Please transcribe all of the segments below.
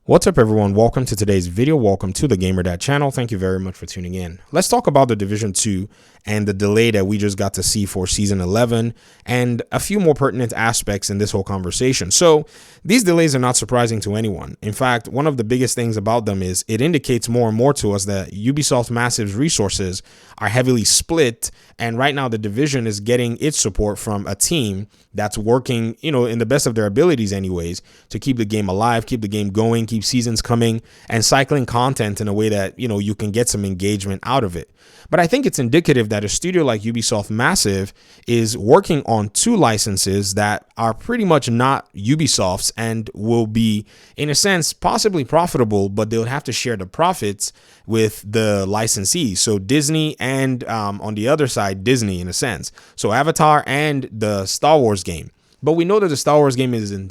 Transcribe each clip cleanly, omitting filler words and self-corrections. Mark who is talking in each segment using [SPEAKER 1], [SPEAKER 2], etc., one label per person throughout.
[SPEAKER 1] What's up, everyone? Welcome to today's video. Welcome to the Gamer Dad channel. Thank you very much for tuning in. Let's talk about the Division 2 and the delay that we just got to see for Season 11 and a few more pertinent aspects in this whole conversation. So these delays are not surprising to anyone. In fact, one of the biggest things about them is it indicates more and more to us that Ubisoft Massive's resources are heavily split. And right now the division is getting its support from a team that's working, in the best of their abilities anyways, to keep the game alive, keep the game going, keep seasons coming, and cycling content in a way that, you can get some engagement out of it. But I think it's indicative that a studio like Ubisoft Massive is working on two licenses that are pretty much not Ubisoft's and will be, in a sense, possibly profitable, but they'll have to share the profits with the licensees. So Disney and on the other side, Disney in a sense. So Avatar and the Star Wars game. But we know that the Star Wars game is in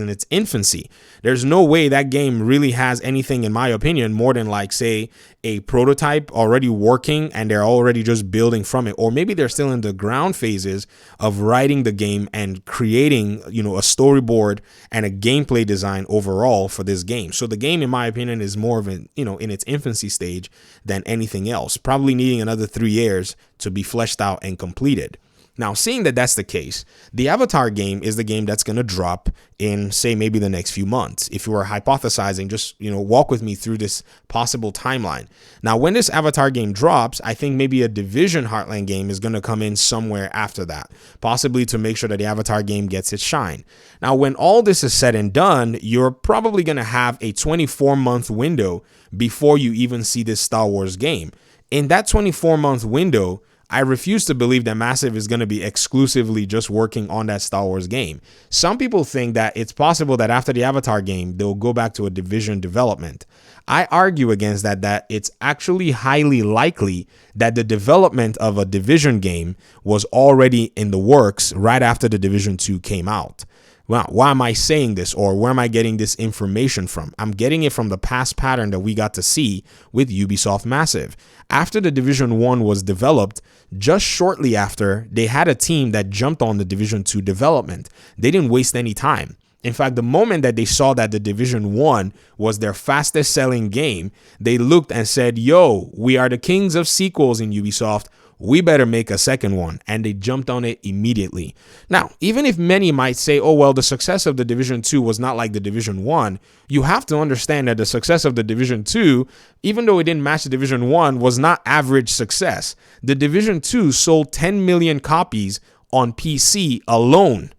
[SPEAKER 1] its infancy. There's no way that game really has anything, in my opinion, more than like, say, a prototype already working and they're already just building from it. Or maybe they're still in the ground phases of writing the game and creating, a storyboard and a gameplay design overall for this game. So the game, in my opinion, is more of an, in its infancy stage than anything else, probably needing another 3 years to be fleshed out and completed. Now, seeing that that's the case, the Avatar game is the game that's going to drop in, say, maybe the next few months. If you are hypothesizing, just, walk with me through this possible timeline. Now, when this Avatar game drops, I think maybe a Division Heartland game is going to come in somewhere after that, possibly to make sure that the Avatar game gets its shine. Now, when all this is said and done, you're probably going to have a 24-month window before you even see this Star Wars game. In that 24-month window, I refuse to believe that Massive is going to be exclusively just working on that Star Wars game. Some people think that it's possible that after the Avatar game, they'll go back to a Division development. I argue against that it's actually highly likely that the development of a Division game was already in the works right after the Division 2 came out. Well, why am I saying this, or where am I getting this information from? I'm getting it from the past pattern that we got to see with Ubisoft Massive. After the Division 1 was developed, just shortly after, they had a team that jumped on the Division 2 development. They didn't waste any time. In fact, the moment that they saw that the Division 1 was their fastest selling game, they looked and said, yo, we are the kings of sequels in Ubisoft. We better make a second one. And they jumped on it immediately. Now, even if many might say, oh, well, the success of the Division 2 was not like the Division 1, you have to understand that the success of the Division 2, even though it didn't match the Division 1, was not average success. The Division 2 sold 10 million copies on PC alone.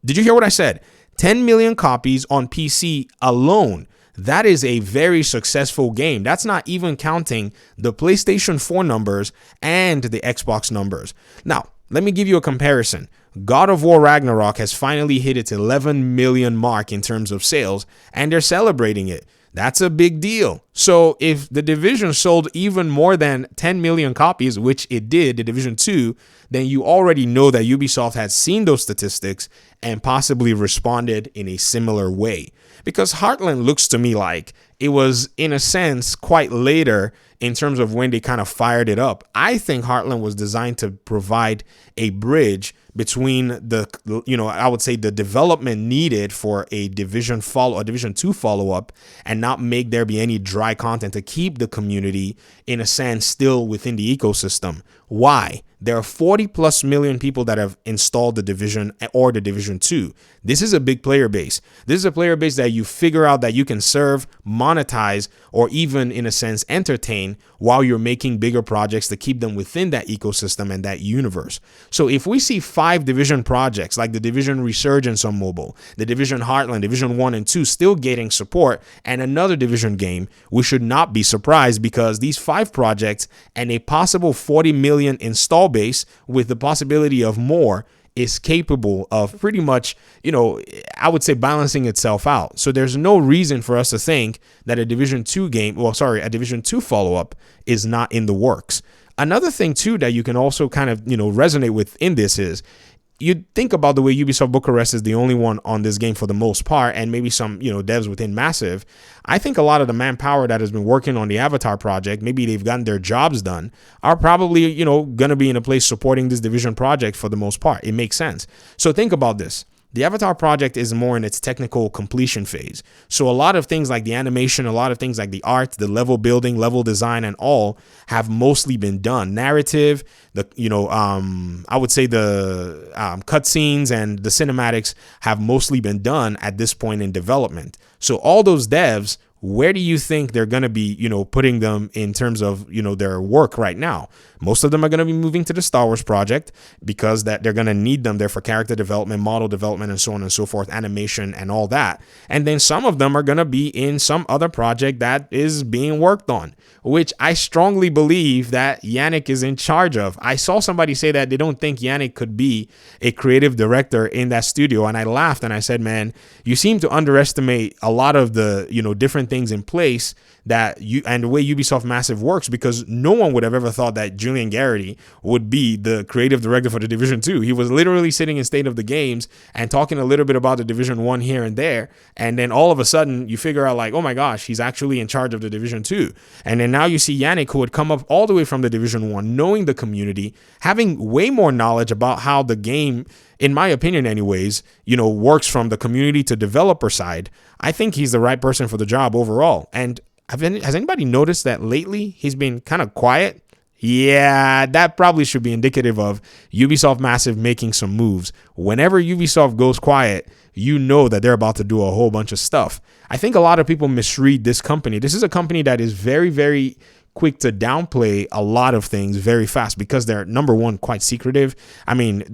[SPEAKER 1] Did you hear what I said? 10 million copies on PC alone. That is a very successful game. That's not even counting the PlayStation 4 numbers and the Xbox numbers. Now, let me give you a comparison. God of War Ragnarok has finally hit its 11 million mark in terms of sales, and they're celebrating it. That's a big deal. So if the Division sold even more than 10 million copies, which it did, the Division 2, then you already know that Ubisoft had seen those statistics and possibly responded in a similar way. Because Heartland looks to me like it was, in a sense, quite later in terms of when they kind of fired it up. I think Heartland was designed to provide a bridge between the, I would say the development needed for a Division 2 follow-up and not make there be any dry content to keep the community, in a sense, still within the ecosystem. Why? There are 40 plus million people that have installed the Division or the Division 2. This is a big player base. This is a player base that you figure out that you can serve, monetize, or even, in a sense, entertain while you're making bigger projects to keep them within that ecosystem and that universe. So if we see 5 Division projects like the Division Resurgence on mobile, the Division Heartland, Division 1 and 2 still getting support, and another Division game, we should not be surprised, because these 5 projects and a possible 40 million install base with the possibility of more is capable of pretty much, I would say balancing itself out. So there's no reason for us to think that a Division 2 a Division 2 follow-up is not in the works. Another thing too that you can also kind of, resonate with in this is, you think about the way Ubisoft Bucharest is the only one on this game for the most part, and maybe some, devs within Massive. I think a lot of the manpower that has been working on the Avatar project, maybe they've gotten their jobs done, are probably, going to be in a place supporting this Division project for the most part. It makes sense. So think about this. The Avatar project is more in its technical completion phase. So a lot of things like the animation, a lot of things like the art, the level building, level design, and all have mostly been done. Narrative, I would say the cutscenes and the cinematics have mostly been done at this point in development. So all those devs, where do you think they're going to be, putting them in terms of, their work right now? Most of them are going to be moving to the Star Wars project because that they're going to need them there for character development, model development, and so on and so forth, animation and all that. And then some of them are going to be in some other project that is being worked on, which I strongly believe that Yannick is in charge of. I saw somebody say that they don't think Yannick could be a creative director in that studio. And I laughed and I said, man, you seem to underestimate a lot of the, different things in place that and the way Ubisoft Massive works, because no one would have ever thought that Julian Garrity would be the creative director for The Division 2. He was literally sitting in State of the Games and talking a little bit about The Division 1 here and there. And then all of a sudden you figure out like, oh my gosh, he's actually in charge of The Division 2. And then now you see Yannick, who had come up all the way from The Division 1, knowing the community, having way more knowledge about how the game, in my opinion anyways, works from the community to developer side. I think he's the right person for the job overall. And has anybody noticed that lately he's been kind of quiet? Yeah, that probably should be indicative of Ubisoft Massive making some moves. Whenever Ubisoft goes quiet, you know that they're about to do a whole bunch of stuff. I think a lot of people misread this company. This is a company that is very, very quick to downplay a lot of things very fast because they're, number one, quite secretive. I mean,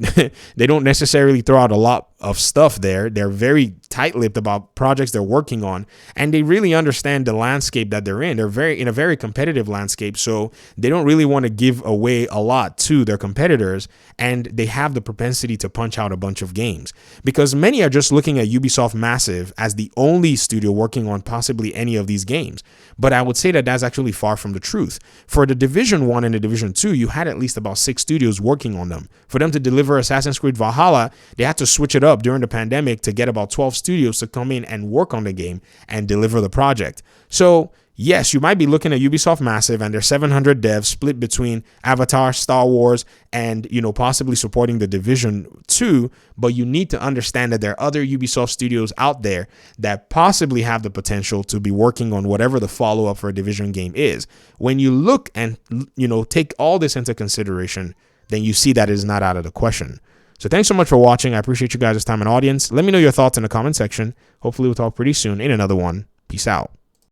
[SPEAKER 1] they don't necessarily throw out a lot of stuff there. They're very tight-lipped about projects they're working on, and they really understand the landscape that they're in. They're in a very competitive landscape, so they don't really want to give away a lot to their competitors, and they have the propensity to punch out a bunch of games because many are just looking at Ubisoft Massive as the only studio working on possibly any of these games. But I would say that that's actually far from the truth. For the Division 1 and the Division 2, you had at least about 6 studios working on them. For them to deliver Assassin's Creed Valhalla, they had to switch it up during the pandemic to get about 12 studios to come in and work on the game and deliver the project. So yes, you might be looking at Ubisoft Massive and their 700 devs split between Avatar, Star Wars, and, possibly supporting the Division 2, but you need to understand that there are other Ubisoft studios out there that possibly have the potential to be working on whatever the follow-up for a Division game is. When you look and, take all this into consideration, then you see that it is not out of the question. So thanks so much for watching. I appreciate you guys' time and audience. Let me know your thoughts in the comment section. Hopefully we'll talk pretty soon in another one. Peace out.